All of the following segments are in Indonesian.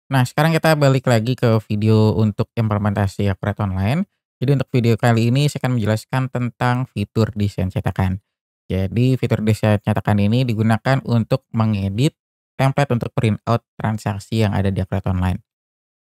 Nah, sekarang kita balik lagi ke video untuk implementasi Akurat Online. Jadi untuk video kali ini saya akan menjelaskan tentang fitur desain cetakan. Jadi fitur desain cetakan ini digunakan untuk mengedit template untuk printout transaksi yang ada di Akurat Online.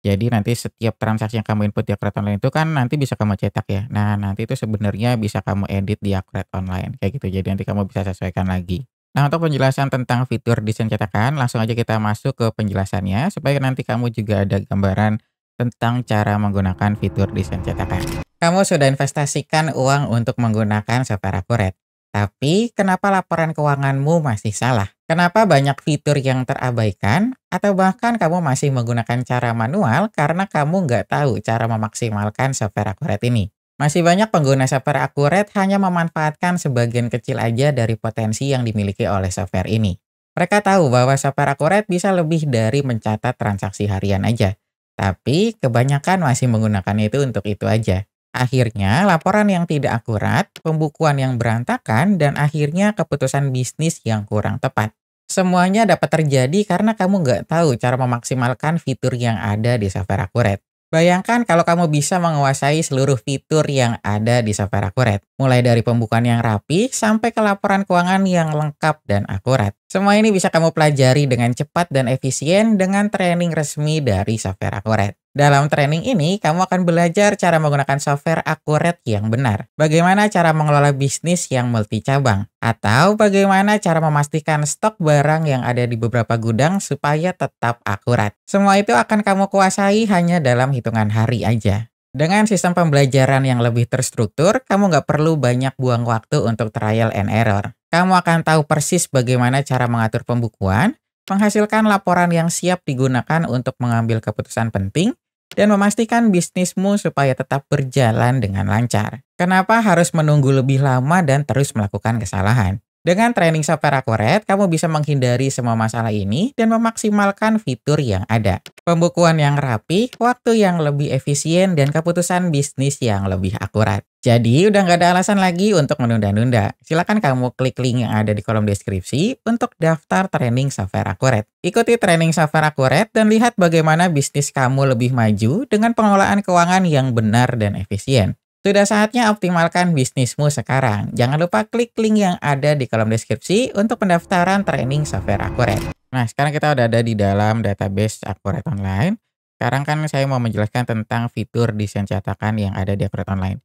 Jadi nanti setiap transaksi yang kamu input di Akurat Online itu kan nanti bisa kamu cetak ya. Nah, nanti itu sebenarnya bisa kamu edit di Akurat Online kayak gitu. Jadi nanti kamu bisa sesuaikan lagi. Nah, untuk penjelasan tentang fitur desain cetakan, langsung aja kita masuk ke penjelasannya supaya nanti kamu juga ada gambaran tentang cara menggunakan fitur desain cetakan. Kamu sudah investasikan uang untuk menggunakan software Akurat. Tapi kenapa laporan keuanganmu masih salah? Kenapa banyak fitur yang terabaikan? Atau bahkan kamu masih menggunakan cara manual karena kamu nggak tahu cara memaksimalkan software Akurat ini? Masih banyak pengguna software Akurat hanya memanfaatkan sebagian kecil aja dari potensi yang dimiliki oleh software ini. Mereka tahu bahwa software Akurat bisa lebih dari mencatat transaksi harian aja. Tapi kebanyakan masih menggunakannya itu untuk itu aja. Akhirnya, laporan yang tidak akurat, pembukuan yang berantakan, dan akhirnya keputusan bisnis yang kurang tepat. Semuanya dapat terjadi karena kamu nggak tahu cara memaksimalkan fitur yang ada di software Akurat. Bayangkan kalau kamu bisa menguasai seluruh fitur yang ada di software Akurat, mulai dari pembukaan yang rapi sampai ke laporan keuangan yang lengkap dan akurat. Semua ini bisa kamu pelajari dengan cepat dan efisien dengan training resmi dari software Akurat. Dalam training ini, kamu akan belajar cara menggunakan software Akurat yang benar, bagaimana cara mengelola bisnis yang multi cabang, atau bagaimana cara memastikan stok barang yang ada di beberapa gudang supaya tetap akurat. Semua itu akan kamu kuasai hanya dalam hitungan hari aja. Dengan sistem pembelajaran yang lebih terstruktur, kamu nggak perlu banyak buang waktu untuk trial and error. Kamu akan tahu persis bagaimana cara mengatur pembukuan, menghasilkan laporan yang siap digunakan untuk mengambil keputusan penting, dan memastikan bisnismu supaya tetap berjalan dengan lancar. Kenapa harus menunggu lebih lama dan terus melakukan kesalahan? Dengan training software Akurat, kamu bisa menghindari semua masalah ini dan memaksimalkan fitur yang ada. Pembukuan yang rapi, waktu yang lebih efisien, dan keputusan bisnis yang lebih akurat. Jadi, udah nggak ada alasan lagi untuk menunda-nunda. Silakan kamu klik link yang ada di kolom deskripsi untuk daftar training software Akurat. Ikuti training software Akurat dan lihat bagaimana bisnis kamu lebih maju dengan pengelolaan keuangan yang benar dan efisien. Sudah saatnya optimalkan bisnismu sekarang. Jangan lupa klik link yang ada di kolom deskripsi untuk pendaftaran training software Akurat. Nah, sekarang kita udah ada di dalam database Akurat Online. Sekarang kan saya mau menjelaskan tentang fitur desain cetakan yang ada di Akurat Online.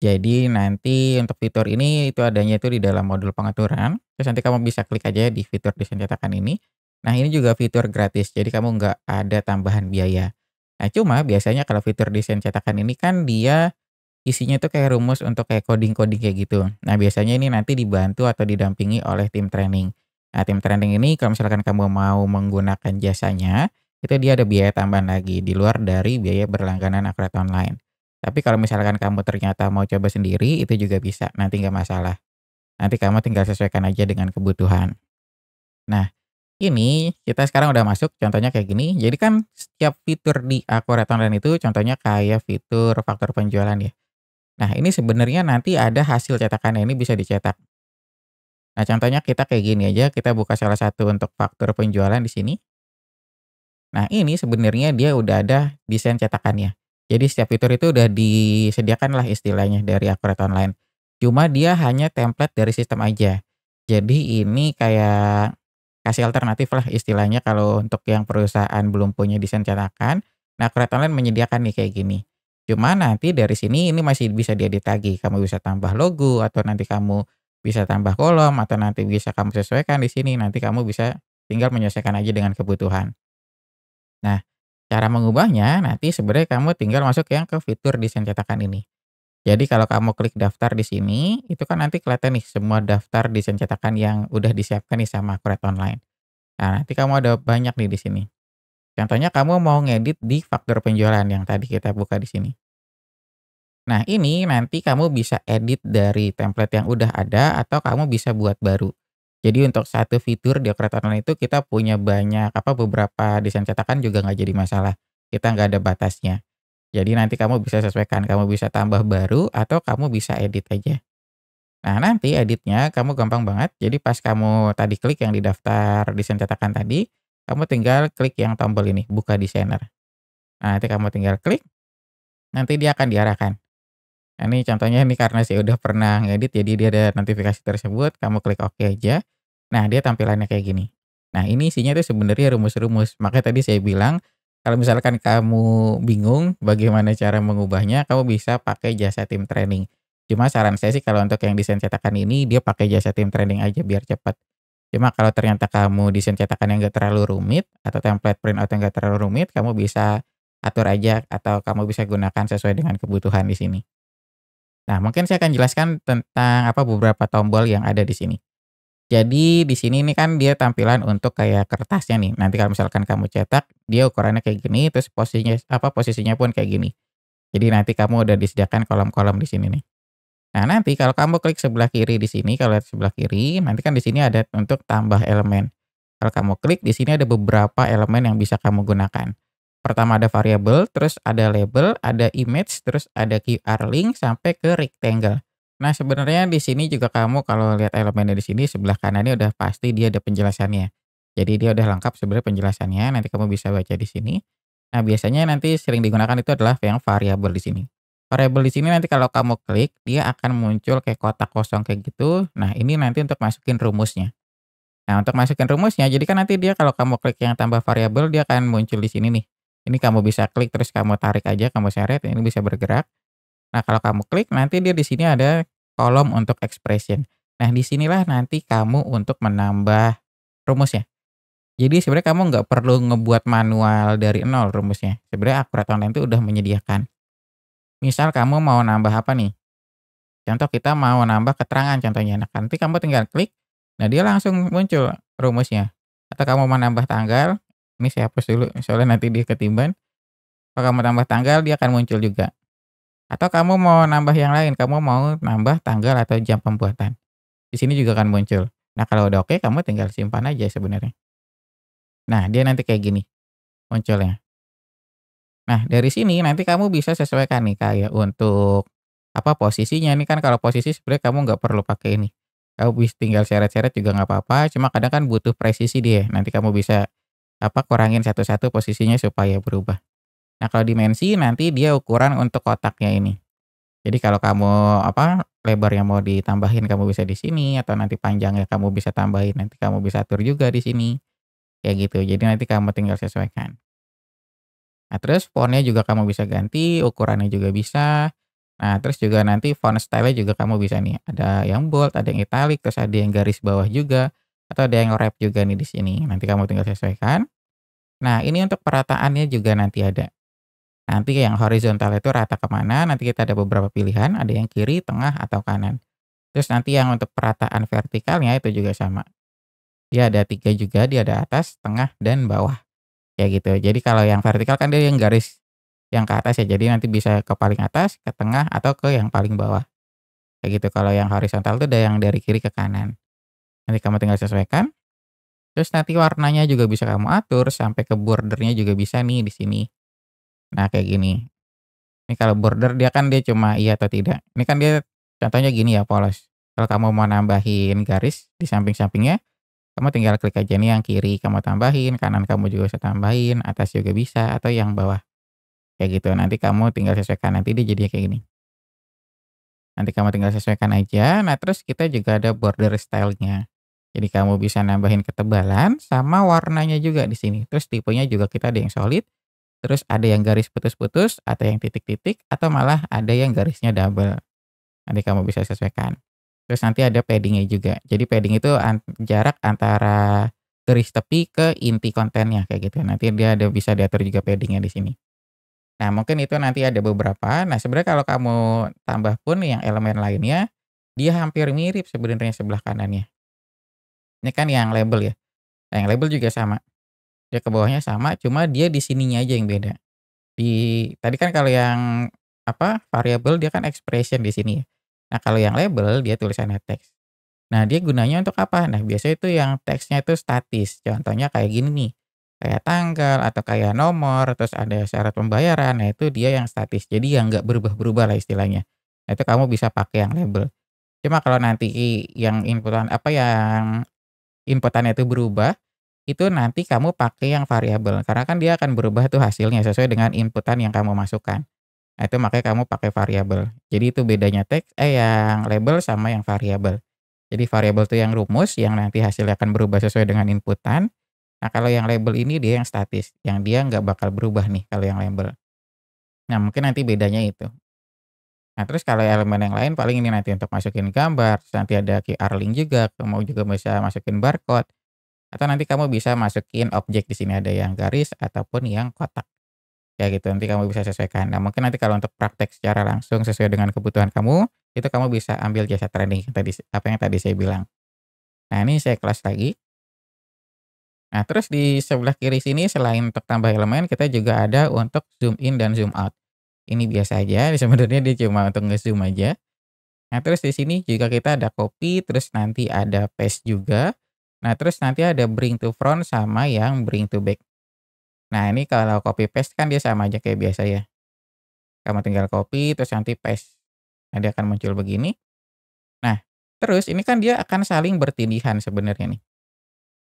Jadi nanti untuk fitur ini itu adanya itu di dalam modul pengaturan. Terus nanti kamu bisa klik aja di fitur desain cetakan ini. Nah, ini juga fitur gratis. Jadi kamu nggak ada tambahan biaya. Nah, cuma biasanya kalau fitur desain cetakan ini kan dia isinya tuh kayak rumus untuk kayak coding-coding kayak gitu. Nah, biasanya ini nanti dibantu atau didampingi oleh tim training. Nah, tim training ini kalau misalkan kamu mau menggunakan jasanya, itu dia ada biaya tambahan lagi di luar dari biaya berlangganan Akurat Online. Tapi kalau misalkan kamu ternyata mau coba sendiri, itu juga bisa, nanti nggak masalah. Nanti kamu tinggal sesuaikan aja dengan kebutuhan. Nah, ini kita sekarang udah masuk, contohnya kayak gini. Jadi kan setiap fitur di Akurat Online itu contohnya kayak fitur faktor penjualan ya. Nah, ini sebenarnya nanti ada hasil cetakannya, ini bisa dicetak. Nah, contohnya kita kayak gini aja, kita buka salah satu untuk faktur penjualan di sini. Nah, ini sebenarnya dia udah ada desain cetakannya. Jadi setiap fitur itu udah disediakan lah istilahnya dari Akurat Online. Cuma dia hanya template dari sistem aja. Jadi ini kayak kasih alternatif lah istilahnya kalau untuk yang perusahaan belum punya desain cetakan. Nah, Akurat Online menyediakan nih kayak gini. Cuma nanti dari sini ini masih bisa diedit lagi. Kamu bisa tambah logo atau nanti kamu bisa tambah kolom atau nanti bisa kamu sesuaikan di sini. Nanti kamu bisa tinggal menyesuaikan aja dengan kebutuhan. Nah, cara mengubahnya nanti sebenarnya kamu tinggal masuk yang ke fitur desain cetakan ini. Jadi kalau kamu klik daftar di sini, itu kan nanti kelihatan nih semua daftar desain cetakan yang udah disiapkan nih sama Akurat Online. Nah, nanti kamu ada banyak nih di sini. Contohnya kamu mau ngedit di faktur penjualan yang tadi kita buka di sini. Nah, ini nanti kamu bisa edit dari template yang udah ada atau kamu bisa buat baru. Jadi untuk satu fitur di Akurat Online itu kita punya banyak beberapa desain cetakan juga nggak jadi masalah. Kita nggak ada batasnya. Jadi nanti kamu bisa sesuaikan, kamu bisa tambah baru atau kamu bisa edit aja. Nah, nanti editnya kamu gampang banget. Jadi pas kamu tadi klik yang di daftar desain cetakan tadi, kamu tinggal klik yang tombol ini, buka desainer. Nah, nanti kamu tinggal klik, nanti dia akan diarahkan. Nah, ini contohnya ini karena saya udah pernah ngedit, jadi dia ada notifikasi tersebut, kamu klik oke aja. Nah, dia tampilannya kayak gini. Nah, ini isinya tuh sebenarnya rumus-rumus. Makanya tadi saya bilang, kalau misalkan kamu bingung bagaimana cara mengubahnya, kamu bisa pakai jasa tim training. Cuma saran saya sih kalau untuk yang desain cetakan ini, dia pakai jasa tim training aja biar cepat. Cuma kalau ternyata kamu desain cetakan yang nggak terlalu rumit, atau template print out yang nggak terlalu rumit, kamu bisa atur aja atau kamu bisa gunakan sesuai dengan kebutuhan di sini. Nah, mungkin saya akan jelaskan tentang beberapa tombol yang ada di sini. Jadi di sini nih kan dia tampilan untuk kayak kertasnya nih. Nanti kalau misalkan kamu cetak, dia ukurannya kayak gini, terus posisinya pun kayak gini. Jadi nanti kamu udah disediakan kolom-kolom di sini nih. Nah, nanti kalau kamu klik sebelah kiri di sini, kalau lihat sebelah kiri, nanti kan di sini ada untuk tambah elemen. Kalau kamu klik di sini ada beberapa elemen yang bisa kamu gunakan. Pertama ada variabel, terus ada label, ada image, terus ada QR link sampai ke rectangle. Nah, sebenarnya di sini juga kamu kalau lihat elemennya di sini sebelah kanannya udah pasti dia ada penjelasannya. Jadi dia udah lengkap sebenarnya penjelasannya, nanti kamu bisa baca di sini. Nah, biasanya nanti sering digunakan itu adalah yang variabel di sini. Variabel di sini nanti kalau kamu klik, dia akan muncul kayak kotak kosong kayak gitu. Nah, ini nanti untuk masukin rumusnya. Nah, untuk masukin rumusnya, jadi kan nanti dia kalau kamu klik yang tambah variabel, dia akan muncul di sini nih. Ini kamu bisa klik terus kamu tarik aja, kamu seret, ini bisa bergerak. Nah, kalau kamu klik, nanti dia di sini ada kolom untuk expression. Nah, di sinilah nanti kamu untuk menambah rumusnya. Jadi sebenarnya kamu nggak perlu ngebuat manual dari nol rumusnya. Sebenarnya Akurat Online itu udah menyediakan. Misal kamu mau nambah apa nih? Contoh kita mau nambah keterangan contohnya. Nah, nanti kamu tinggal klik, nah dia langsung muncul rumusnya. Atau kamu mau nambah tanggal, ini saya hapus dulu soalnya nanti dia ketiban. Kalau kamu tambah tanggal, dia akan muncul juga. Atau kamu mau nambah yang lain, kamu mau nambah tanggal atau jam pembuatan. Di sini juga akan muncul. Nah, kalau udah oke, kamu tinggal simpan aja sebenarnya. Nah, dia nanti kayak gini munculnya. Nah, dari sini nanti kamu bisa sesuaikan nih kayak untuk posisinya ini kan kalau posisi sebenarnya kamu nggak perlu pakai ini. Kamu tinggal seret-seret juga nggak apa-apa, cuma kadang kan butuh presisi dia. Nanti kamu bisa kurangin satu-satu posisinya supaya berubah. Nah, kalau dimensi nanti dia ukuran untuk kotaknya ini. Jadi kalau kamu lebarnya mau ditambahin kamu bisa di sini atau nanti panjangnya kamu bisa tambahin, nanti kamu bisa atur juga di sini. Kayak gitu. Jadi nanti kamu tinggal sesuaikan. Nah, terus font-nya juga kamu bisa ganti, ukurannya juga bisa. Nah, terus juga nanti font style-nya juga kamu bisa nih, ada yang bold, ada yang italic, terus ada yang garis bawah juga, atau ada yang wrap juga nih di sini. Nanti kamu tinggal sesuaikan. Nah, ini untuk perataannya juga nanti ada. Nanti yang horizontal itu rata kemana, nanti kita ada beberapa pilihan, ada yang kiri, tengah, atau kanan. Terus nanti yang untuk perataan vertikalnya itu juga sama. Dia ada 3 juga, dia ada atas, tengah, dan bawah. Kayak gitu. Jadi kalau yang vertikal kan dia yang garis yang ke atas ya, jadi nanti bisa ke paling atas, ke tengah, atau ke yang paling bawah. Kayak gitu. Kalau yang horizontal tuh ada yang dari kiri ke kanan. Nanti kamu tinggal sesuaikan. Terus nanti warnanya juga bisa kamu atur sampai ke bordernya juga bisa nih di sini. Nah, kayak gini. Ini kalau border dia kan dia cuma iya atau tidak. Ini kan dia contohnya gini ya, polos. Kalau kamu mau nambahin garis di samping-sampingnya, kamu tinggal klik aja nih yang kiri kamu tambahin, kanan kamu juga bisa tambahin, atas juga bisa, atau yang bawah. Kayak gitu. Nanti kamu tinggal sesuaikan, nanti dia jadinya kayak gini. Nanti kamu tinggal sesuaikan aja. Nah, terus kita juga ada border style-nya. Jadi kamu bisa nambahin ketebalan sama warnanya juga di sini. Terus tipenya juga kita ada yang solid, terus ada yang garis putus-putus, atau yang titik-titik, atau malah ada yang garisnya double. Nanti kamu bisa sesuaikan. Terus nanti ada padding-nya juga. Jadi padding itu jarak antara garis tepi ke inti kontennya kayak gitu. Nanti dia ada bisa diatur juga padding-nya di sini. Nah, mungkin itu nanti ada beberapa. Nah, sebenarnya kalau kamu tambah pun yang elemen lainnya, dia hampir mirip sebenarnya sebelah kanannya. Ini kan yang label ya. Nah, yang label juga sama. Dia ke bawahnya sama, cuma dia di sininya aja yang beda. Tadi kan kalau yang variabel dia kan expression di sini ya. Nah, kalau yang label dia tulisannya teks. Nah, dia gunanya untuk apa? Nah, biasanya itu yang teksnya itu statis. Contohnya kayak gini nih, kayak tanggal atau kayak nomor, terus ada syarat pembayaran. Nah, itu dia yang statis. Jadi yang nggak berubah-berubah lah istilahnya. Nah, itu kamu bisa pakai yang label. Cuma kalau nanti yang inputannya itu berubah, itu nanti kamu pakai yang variabel, karena kan dia akan berubah tuh hasilnya sesuai dengan inputan yang kamu masukkan. Nah, itu makanya kamu pakai variabel. Jadi itu bedanya yang label sama yang variabel. Jadi variabel itu yang rumus yang nanti hasilnya akan berubah sesuai dengan inputan. Nah, kalau yang label ini dia yang statis, yang dia nggak bakal berubah nih kalau yang label. Nah, mungkin nanti bedanya itu. Nah, terus kalau elemen yang lain paling ini nanti untuk masukin gambar, terus nanti ada QR link juga, kamu juga bisa masukin barcode, atau nanti kamu bisa masukin objek di sini ada yang garis ataupun yang kotak. Kayak gitu, nanti kamu bisa sesuaikan. Nah, mungkin nanti kalau untuk praktek secara langsung sesuai dengan kebutuhan kamu, itu kamu bisa ambil jasa training yang tadi apa yang tadi saya bilang. Nah, ini saya kelas lagi. Nah, terus di sebelah kiri sini selain untuk tambah elemen, kita juga ada untuk zoom in dan zoom out. Ini biasa aja, sebenarnya dia cuma untuk nge-zoom aja. Nah, terus di sini juga kita ada copy, terus nanti ada paste juga. Nah, terus nanti ada bring to front sama yang bring to back. Nah, ini kalau copy paste kan dia sama aja kayak biasa ya. Kamu tinggal copy, terus nanti paste. Nah, dia akan muncul begini. Nah, terus ini kan dia akan saling bertindihan sebenarnya nih.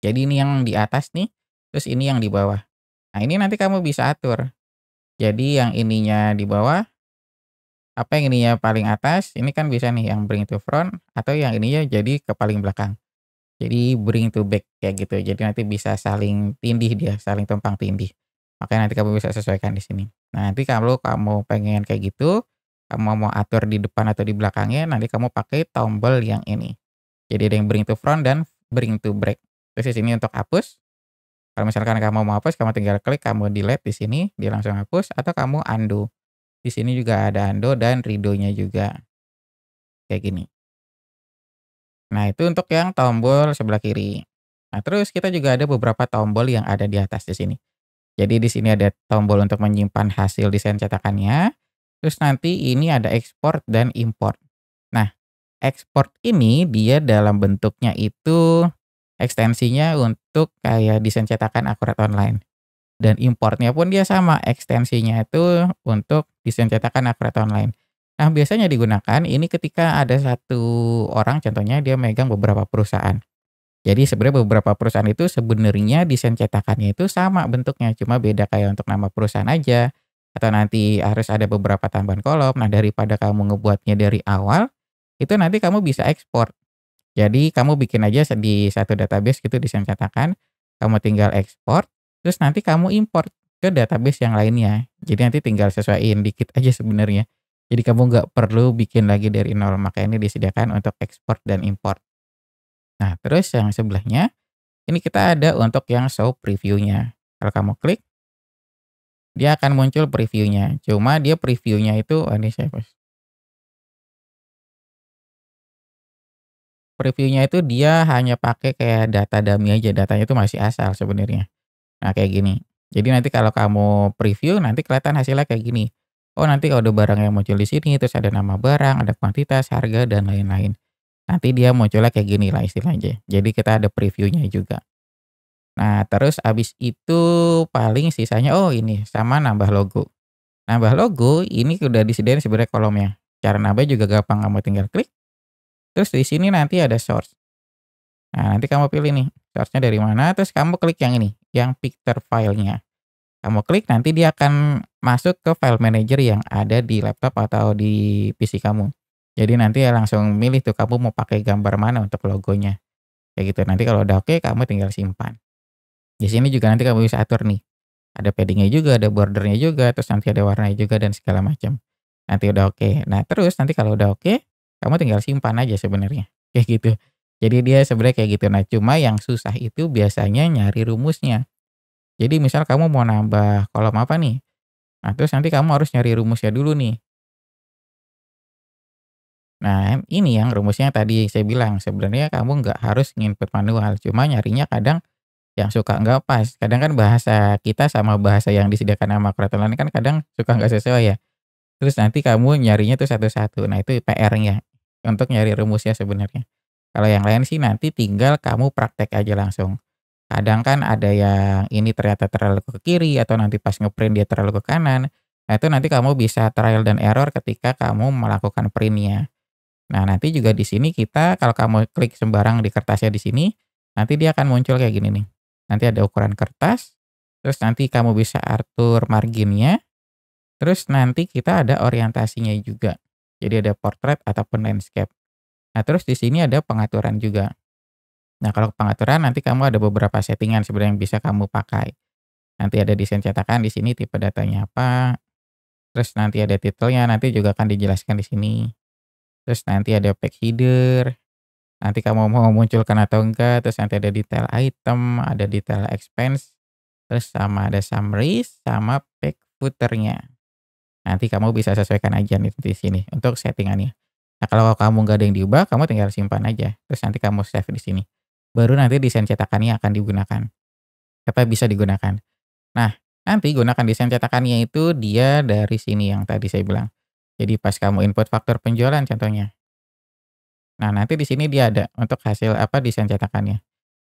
Jadi ini yang di atas nih, terus ini yang di bawah. Nah, ini nanti kamu bisa atur. Jadi yang ininya di bawah, apa yang ininya paling atas, ini kan bisa nih yang bring to front, atau yang ininya jadi ke paling belakang. Jadi bring to back kayak gitu. Jadi nanti bisa saling tindih dia, saling tumpang tindih. Makanya nanti kamu bisa sesuaikan di sini. Nah, nanti kalau kamu pengen kayak gitu, kamu mau atur di depan atau di belakangnya, nanti kamu pakai tombol yang ini. Jadi ada yang bring to front dan bring to back. Terus di sini untuk hapus, kalau misalkan kamu mau hapus, kamu tinggal klik, kamu delete di sini, dia langsung hapus, atau kamu undo. Di sini juga ada undo dan redo-nya juga. Kayak gini. Nah, itu untuk yang tombol sebelah kiri. Nah, terus kita juga ada beberapa tombol yang ada di atas di sini. Jadi di sini ada tombol untuk menyimpan hasil desain cetakannya. Terus nanti ini ada ekspor dan import. Nah, ekspor ini dia dalam bentuknya itu ekstensinya untuk kayak desain cetakan akurat online. Dan importnya pun dia sama, ekstensinya itu untuk desain cetakan akurat online. Nah, biasanya digunakan ini ketika ada satu orang contohnya dia megang beberapa perusahaan. Jadi sebenarnya beberapa perusahaan itu sebenarnya desain cetakannya itu sama bentuknya, cuma beda kayak untuk nama perusahaan aja, atau nanti harus ada beberapa tambahan kolom. Nah, daripada kamu ngebuatnya dari awal, itu nanti kamu bisa ekspor. Jadi kamu bikin aja di satu database gitu desain cetakan, kamu tinggal ekspor, terus nanti kamu import ke database yang lainnya. Jadi nanti tinggal sesuaiin dikit aja sebenarnya. Jadi kamu nggak perlu bikin lagi dari nol, makanya ini disediakan untuk ekspor dan import. Nah, terus yang sebelahnya, ini kita ada untuk yang show previewnya. Kalau kamu klik, dia akan muncul previewnya. Cuma dia previewnya itu, oh ini saya hapus. Previewnya itu dia hanya pakai kayak data dummy aja, datanya itu masih asal sebenarnya. Nah, kayak gini. Jadi nanti kalau kamu preview, nanti kelihatan hasilnya kayak gini. Oh, nanti kalau ada barang yang muncul di sini, terus ada nama barang, ada kuantitas, harga, dan lain-lain. Nanti dia munculnya kayak gini lah istilahnya. Jadi kita ada previewnya juga. Nah, terus abis itu paling sisanya, oh ini, sama nambah logo. Nambah logo, ini udah disediain sebenarnya kolomnya. Cara nambah juga gampang, kamu tinggal klik. Terus di sini nanti ada source. Nah, nanti kamu pilih nih, source-nya dari mana, terus kamu klik yang ini, yang picture file-nya. Kamu klik, nanti dia akan masuk ke file manager yang ada di laptop atau di PC kamu. Jadi nanti ya langsung milih tuh, kamu mau pakai gambar mana untuk logonya. Kayak gitu, nanti kalau udah oke, kamu tinggal simpan. Di sini juga nanti kamu bisa atur nih, ada padding-nya juga, ada border-nya juga, terus nanti ada warnanya juga dan segala macam. Nanti udah oke. Nah, terus nanti kalau udah oke, kamu tinggal simpan aja sebenarnya, kayak gitu. Jadi dia sebenarnya kayak gitu. Nah, cuma yang susah itu biasanya nyari rumusnya. Jadi misal kamu mau nambah kolom apa nih, nah terus nanti kamu harus nyari rumusnya dulu nih. Nah, ini yang rumusnya tadi saya bilang, sebenarnya kamu nggak harus nginput manual, cuma nyarinya kadang yang suka nggak pas. Kadang kan bahasa kita sama bahasa yang disediakan sama peraturan kan kadang suka nggak sesuai ya. Terus nanti kamu nyarinya tuh satu-satu. Nah, itu PR-nya untuk nyari rumusnya sebenarnya. Kalau yang lain sih nanti tinggal kamu praktek aja langsung. Kadang kan ada yang ini ternyata terlalu ke kiri atau nanti pas ngeprint dia terlalu ke kanan. Nah, itu nanti kamu bisa trial dan error ketika kamu melakukan print-nya. Nah, nanti juga di sini kita kalau kamu klik sembarang di kertasnya di sini, nanti dia akan muncul kayak gini nih. nanti ada ukuran kertas, terus nanti kamu bisa atur marginnya, terus nanti kita ada orientasinya juga. Jadi ada portrait ataupun landscape. Nah, terus di sini ada pengaturan juga. Nah, kalau pengaturan nanti kamu ada beberapa settingan sebenarnya yang bisa kamu pakai. Nanti ada desain cetakan di sini tipe datanya apa, terus nanti ada titelnya nanti juga akan dijelaskan di sini. Terus nanti ada page header, nanti kamu mau munculkan atau enggak, terus nanti ada detail item, ada detail expense, terus sama ada summary, sama page footer-nya. Nanti kamu bisa sesuaikan aja nih di sini untuk settingannya. Nah, kalau kamu nggak ada yang diubah, kamu tinggal simpan aja. Terus nanti kamu save di sini. Baru nanti desain cetakannya akan digunakan. Apa bisa digunakan. Nah, nanti gunakan desain cetakannya itu dia dari sini yang tadi saya bilang. Jadi pas kamu input faktur penjualan contohnya. Nah, nanti di sini dia ada untuk hasil apa desain cetakannya.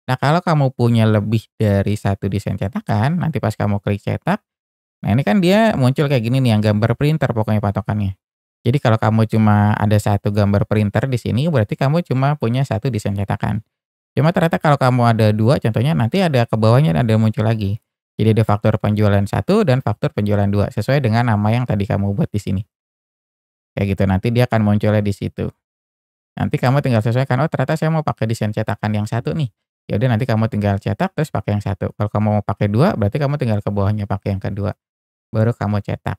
Nah, kalau kamu punya lebih dari satu desain cetakan, nanti pas kamu klik cetak, nah ini kan dia muncul kayak gini nih yang gambar printer pokoknya patokannya. Jadi kalau kamu cuma ada satu gambar printer di sini, berarti kamu cuma punya satu desain cetakan. Cuma ternyata kalau kamu ada 2 contohnya nanti ada ke bawahnya ada muncul lagi. Jadi ada faktur penjualan satu dan faktur penjualan 2 sesuai dengan nama yang tadi kamu buat di sini. Kayak gitu, nanti dia akan munculnya di situ. Nanti kamu tinggal sesuaikan, "Oh ternyata saya mau pakai desain cetakan yang satu nih." Ya udah nanti kamu tinggal cetak terus pakai yang satu. Kalau kamu mau pakai 2 berarti kamu tinggal ke bawahnya pakai yang kedua, baru kamu cetak,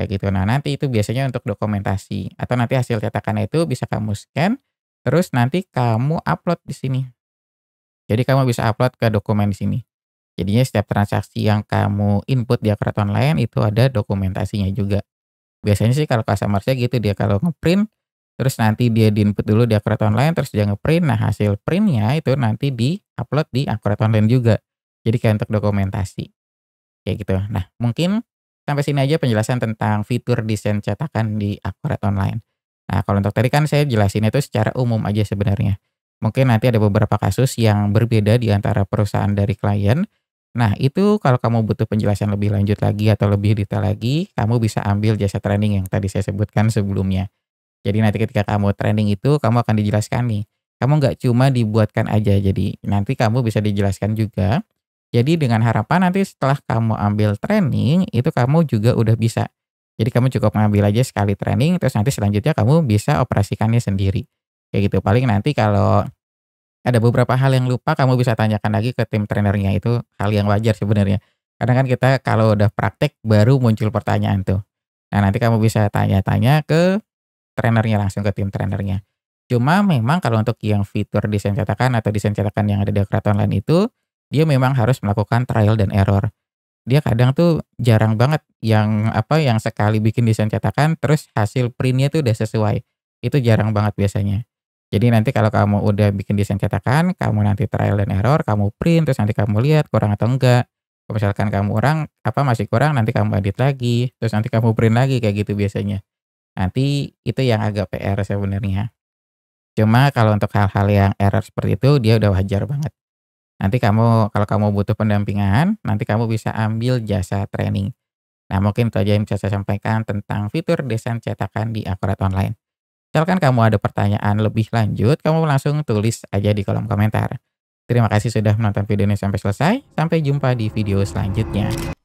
kayak gitu. Nah nanti itu biasanya untuk dokumentasi atau nanti hasil cetakannya itu bisa kamu scan, terus nanti kamu upload di sini. Jadi kamu bisa upload ke dokumen di sini. Jadinya setiap transaksi yang kamu input di Akret Online itu ada dokumentasinya juga. Biasanya sih kalau customer saya gitu dia kalau ngeprint, terus nanti dia di-input dulu di Akret Online, terus dia ngeprint, nah hasil printnya itu nanti di-upload di Akret Online juga. Jadi kayak untuk dokumentasi, kayak gitu. Nah mungkin sampai sini aja penjelasan tentang fitur desain cetakan di Akret Online. Nah kalau untuk tadi kan saya jelasin itu secara umum aja sebenarnya. Mungkin nanti ada beberapa kasus yang berbeda di antara perusahaan dari klien. Nah, itu kalau kamu butuh penjelasan lebih lanjut lagi atau lebih detail lagi, kamu bisa ambil jasa training yang tadi saya sebutkan sebelumnya. Jadi nanti ketika kamu training itu, kamu akan dijelaskan nih. Kamu nggak cuma dibuatkan aja, jadi nanti kamu bisa dijelaskan juga. Jadi dengan harapan nanti setelah kamu ambil training, itu kamu juga udah bisa. Jadi kamu cukup ngambil aja sekali training, terus nanti selanjutnya kamu bisa operasikannya sendiri. Kayak gitu. Paling nanti kalau ada beberapa hal yang lupa kamu bisa tanyakan lagi ke tim trainernya, itu hal yang wajar sebenarnya. Kadang kan kita kalau udah praktek baru muncul pertanyaan tuh. Nah, nanti kamu bisa tanya-tanya ke trainernya langsung ke tim trainernya. Cuma memang kalau untuk yang fitur desain cetakan atau desain cetakan yang ada di Akret Online itu, dia memang harus melakukan trial dan error. Dia kadang tuh jarang banget yang apa, yang sekali bikin desain cetakan terus hasil print-nya tuh udah sesuai. Itu jarang banget biasanya. Jadi nanti kalau kamu udah bikin desain cetakan, kamu nanti trial dan error, kamu print, terus nanti kamu lihat kurang atau enggak. Kalau misalkan kamu masih kurang, nanti kamu edit lagi, terus nanti kamu print lagi, kayak gitu biasanya. Nanti itu yang agak PR sebenarnya. Cuma kalau untuk hal-hal yang error seperti itu, dia udah wajar banget. Nanti kamu kalau kamu butuh pendampingan, nanti kamu bisa ambil jasa training. Nah, mungkin itu aja yang bisa saya sampaikan tentang fitur desain cetakan di Akret Online. Misalkan kamu ada pertanyaan lebih lanjut, kamu langsung tulis aja di kolom komentar. Terima kasih sudah menonton video ini sampai selesai. Sampai jumpa di video selanjutnya.